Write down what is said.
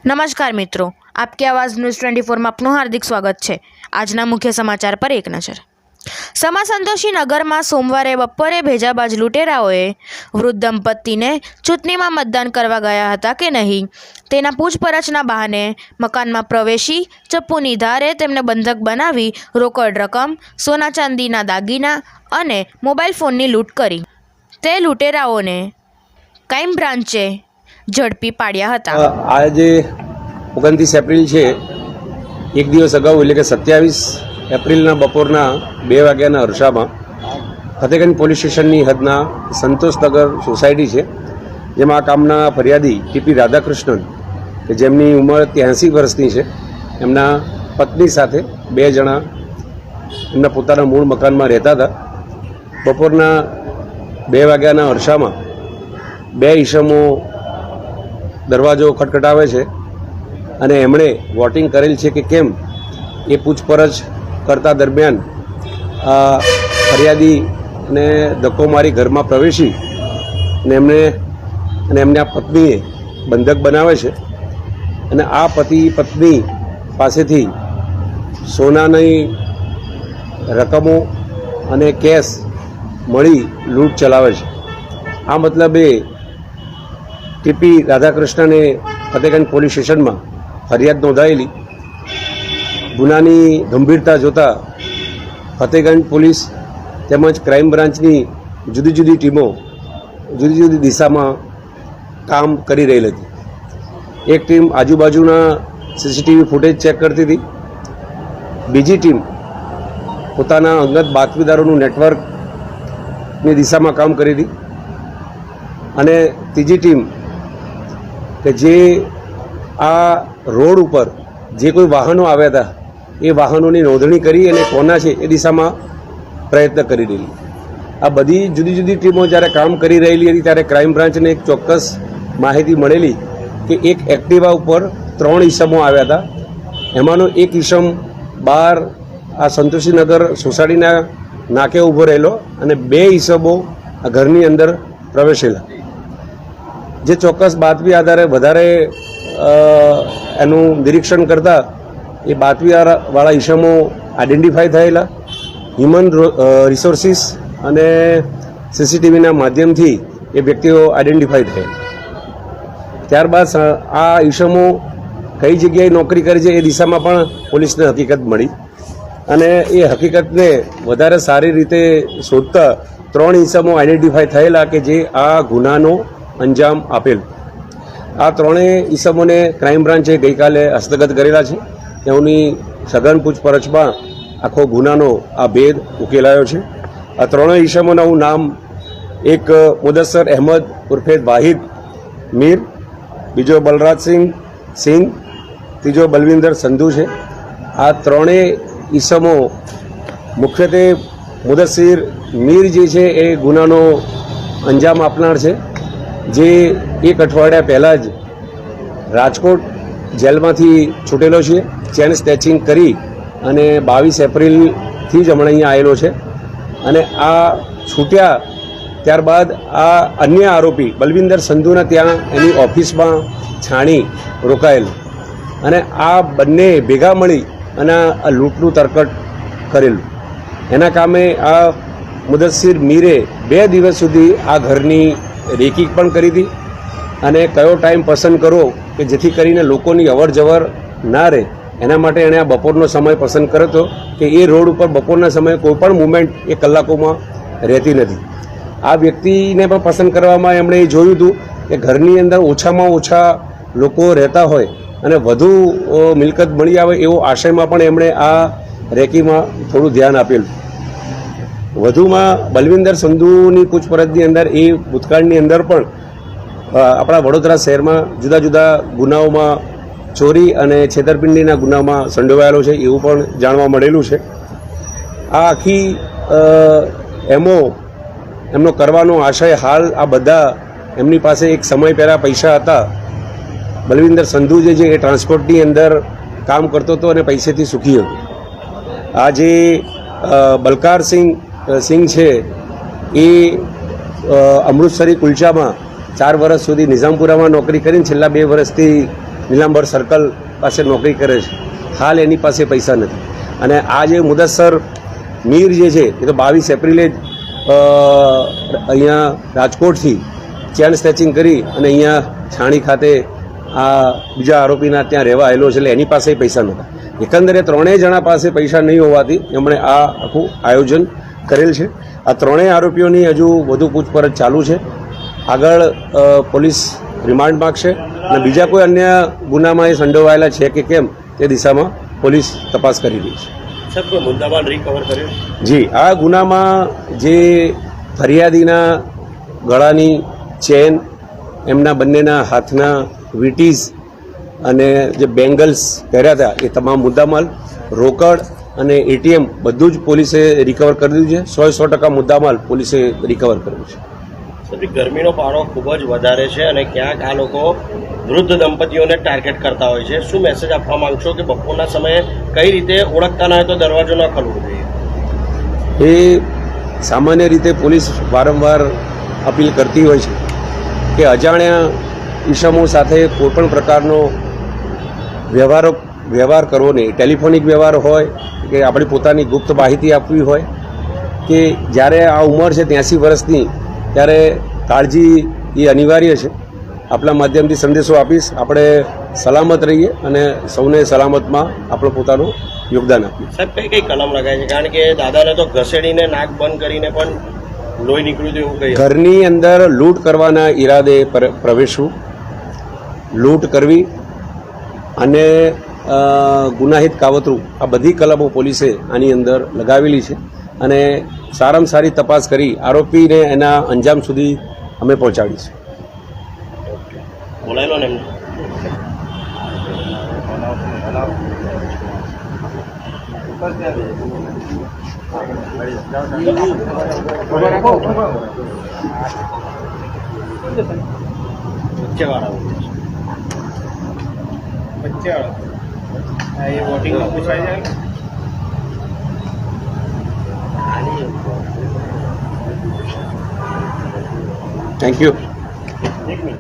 नमस्कार मित्रों, आपकी आवाज़ न्यूज़ 24 में आपનું हार्दिक स्वागत है। આજના મુખ્ય સમાચાર પર એક નજર। સમા સંતોષી નગરમાં સોમવારે બપોરે ભેજાબાજ લૂંટેરાઓએ વૃદ્ધ દંપતીને ચૂંટણીમાં મતદાન કરવા ગયા હતા કે નહીં તેના પૂછપરછના બહાને મકાનમાં પ્રવેશી ચપ્પુની ધારે તેમને બંધક બનાવી રોકડ રકમ, સોના ચાંદીના દાગીના અને મોબાઈલ ફોનની લૂંટ કરી। તે લૂંટેરાઓને ક્રાઇમ બ્રાન્ચે ઝડપી પાડ્યા હતા। આજે 29 એપ્રિલ છે, એક દિવસ અગાઉ એટલે કે 27 એપ્રિલના બપોરના 2 વાગ્યાના અરસામાં ફતેગંજ પોલીસ સ્ટેશનની હદના સંતોષનગર સોસાયટી છે, જેમાં આ કામના ફરિયાદી ટીપી રાધાકૃષ્ણન કે જેમની ઉંમર 83 વર્ષની છે, એમના પત્ની સાથે 2 જણા એમના પોતાના મૂળ મકાનમાં રહેતા હતા। બપોરના 2 વાગ્યાના અરસામાં 2 ઈસમો દરવાજો ખટખટાવે છે અને એમણે વોટિંગ કરેલ છે કે કેમ એ પૂછપરછ કરતા દરમિયાન ફરિયાદીને ધક્કો મારી ઘરમાં પ્રવેશી અને એમને આ પત્નીએ બંધક બનાવે છે અને આ પતિ પત્ની પાસેથી સોનાની રકમો અને કેશ મળી લૂંટ ચલાવે છે। આ મતલબે ટીપી રાધાકૃષ્ણને ફતેગંજ પોલીસ સ્ટેશનમાં ફરિયાદ નોંધાયેલી। ગુનાની ગંભીરતા જોતા ફતેગંજ પોલીસ તેમજ ક્રાઇમ બ્રાન્ચની જુદી જુદી ટીમો જુદી જુદી દિશામાં કામ કરી રહેલી હતી। એક ટીમ આજુબાજુના સીસીટીવી ફૂટેજ ચેક કરતી હતી, બીજી ટીમ પોતાના અંગત બાતમીદારોનું નેટવર્કની દિશામાં કામ કરી હતી અને ત્રીજી ટીમ કે જે આ રોડ ઉપર જે કોઈ વાહનો આવ્યા હતા એ વાહનોની નોંધણી કરી અને કોના છે એ દિશામાં પ્રયત્ન કરી રહેલી। આ બધી જુદી જુદી ટીમો જ્યારે કામ કરી રહેલી હતી ત્યારે ક્રાઇમ બ્રાન્ચને એક ચોક્કસ માહિતી મળેલી કે એક એક્ટિવા ઉપર 3 ઈસમો આવ્યા હતા। એમાંનો એક ઈસમ બહાર આ સંતોષીનગર સોસાયટીના નાકે ઊભો રહેલો અને 2 ઈસમો આ ઘરની અંદર પ્રવેશેલા। જે ચોક્કસ બાતમી આધારે વધારે એનું નિરીક્ષણ કરતા એ બાતમીવાળા ઈસમો આઈડેન્ટિફાઈ થયેલા। હ્યુમન રિસોર્સિસ અને સીસીટીવીના માધ્યમથી એ વ્યક્તિઓ આઈડેન્ટિફાઈ થયેલા। ત્યારબાદ આ ઈસમો કઈ જગ્યાએ નોકરી કરે છે એ દિશામાં પણ પોલીસને હકીકત મળી અને એ હકીકતને વધારે સારી રીતે શોધતા 3 ઈસમો આઈડેન્ટિફાઈ થયેલા કે જે આ ગુનાનો અંજામ આપેલ। આ 3 ઈસમોને ક્રાઇમ બ્રાન્ચે ગઈકાલે હસ્તગત કરેલા છે। તેઓની સઘન પૂછપરછમાં આખો ગુનાનો આ ભેદ ઉકેલાયો છે। આ 3 ઈસમોનું નામ એક મુદસ્સર અહેમદ ઉર્ફે વાહિદ મીર, બીજો બલરાજસિંહ, ત્રીજો બલવિંદર સંધુ છે। આ 3 ઈસમો મુખ્યત્વે મુદસ્સિર મીર જે છે એ ગુનાનો અંજામ આપનાર છે, જે 1 અઠવાડિયા પહેલાં જ રાજકોટ જેલમાંથી છૂટેલો છે। ચેન સ્નેચિંગ કરી અને 22 એપ્રિલથી જ હમણાં અહીંયા આવેલો છે અને આ છૂટ્યા ત્યારબાદ આ અન્ય આરોપી બલવિંદર સંધુના ત્યાં એની ઓફિસમાં છાણી રોકાયેલ અને આ બંને ભેગા મળી અને આ લૂંટનું તરકટ કરેલું। એના કામે આ મુદસ્સિર મીરે 2 દિવસ સુધી આ ઘરની રેકી પણ કરી હતી અને કયો ટાઈમ પસંદ કરવો કે જેથી કરીને લોકોની અવર જવર ના રહે એના માટે એણે આ બપોરનો સમય પસંદ કર્યો હતો કે એ રોડ ઉપર બપોરના સમયે કોઈ પણ મુવમેન્ટ એ કલાકોમાં રહેતી નથી। આ વ્યક્તિને પણ પસંદ કરવામાં એમણે એ જોયું હતું કે ઘરની અંદર ઓછામાં ઓછા લોકો રહેતા હોય અને વધુ મિલકત મળી આવે એવો આશયમાં પણ એમણે આ રેકીમાં થોડું ધ્યાન આપેલું। વધુમાં બલવિંદર સંધુની પૂછપરછની અંદર એ ભૂતકાળની અંદર પણ આપણા વડોદરા શહેરમાં જુદા જુદા ગુનાઓમાં ચોરી અને છેતરપિંડીના ગુનામાં સંડોવાયેલો છે એવું પણ જાણવા મળેલું છે। આ આખી એમનો કરવાનો આશય હાલ આ બધા એમની પાસે એક સમય પહેલાં પૈસા હતા। બલવિંદર સંધુ જે છે એ ટ્રાન્સપોર્ટની અંદર કામ કરતો હતો અને પૈસેથી સુખી હતો। આ જે બલકારસિંહ છે એ અમૃતસરી કુલચામાં 4 વર્ષ સુધી નિઝામપુરામાં નોકરી કરીને છેલ્લા 2 વર્ષથી નીલાંબર સર્કલ પાસે નોકરી કરે છે. હાલ એની પાસે પૈસા નથી. અને આ જે મુદસ્સર મીર જે છે એ તો 22 એપ્રિલે જ અહીંયા રાજકોટથી ચેન સ્નેચિંગ કરી અને અહીંયા છાણી ખાતે આ બીજા આરોપીના ત્યાં રહેવા આવેલો છે, એટલે એની પાસે પૈસા નહોતા. એકંદરે ત્રણેય જણા પાસે પૈસા નહીં હોવાથી એમણે આ આખું આયોજન કરેલ છે. આ ત્રણેય આરોપીઓની હજુ વધુ પૂછપરછ ચાલુ છે. આગળ પોલીસ રિમાન્ડ માગશે અને બીજા કોઈ અન્ય ગુનામાં એ સંડોવાયેલા છે કે કેમ તે દિશામાં પોલીસ તપાસ કરી રહી છે. સાહેબ, કોઈ મુદ્દામાલ રિકવર કર્યો? જી, આ ગુનામાં જે ફરિયાદીના ગળાની ચેન, એમના બંનેના હાથના વીટીઝ અને જે બેંગલ્સ પહેર્યા હતા એ તમામ મુદ્દામાલ, રોકડ અને એટીએમ બધું જ પોલીસે રિકવર કરી દીધું છે. 100% મુદ્દામાલ પોલીસે રિકવર કર્યું છે. સાહેબ, ગરમીનો પારો ખૂબ જ વધારે છે અને ક્યાંક આ લોકો વૃદ્ધ દંપતીઓને ટાર્ગેટ કરતા હોય છે. શું મેસેજ આપવા માંગશો કે બપોરના સમયે કઈ રીતે ઓળખતા ના હોય તો દરવાજો ન ખોલવો જોઈએ? એ સામાન્ય રીતે પોલીસ વારંવાર અપીલ કરતી હોય છે કે અજાણ્યા ઈસમો સાથે કોઈપણ પ્રકારનો વ્યવહાર કરવો નહીં. ટેલિફોનિક વ્યવહાર હોય કે આપણી પોતાની ગુપ્ત માહિતી આપવી હોય કે જ્યારે આ ઉંમર છે 83 વર્ષની, ત્યારે કાળજી એ અનિવાર્ય છે. આપણા માધ્યમથી સંદેશો આપીશ, આપણે સલામત રહીએ અને સૌને સલામતમાં આપણો પોતાનું યોગદાન આપીએ. સાહેબ, કઈ કઈ કલમ લગાય છે? કારણ કે દાદાને તો ઘસેડીને નાક બંધ કરીને પણ લોહી નીકળ્યું એવું કહ્યું. ઘરની અંદર લૂંટ કરવાના ઈરાદે પ્રવેશવું, લૂંટ કરવી અને ગુનાહિત કાવતરું, આ બધી કલમો પોલીસે આની અંદર લગાવેલી છે અને સારામાં સારી તપાસ કરી આરોપીને એના અંજામ સુધી અમે પહોંચાડીશું. બોલાયેલો ને એમને. ये वोटिंग में पूछा जाएगा. Thank you.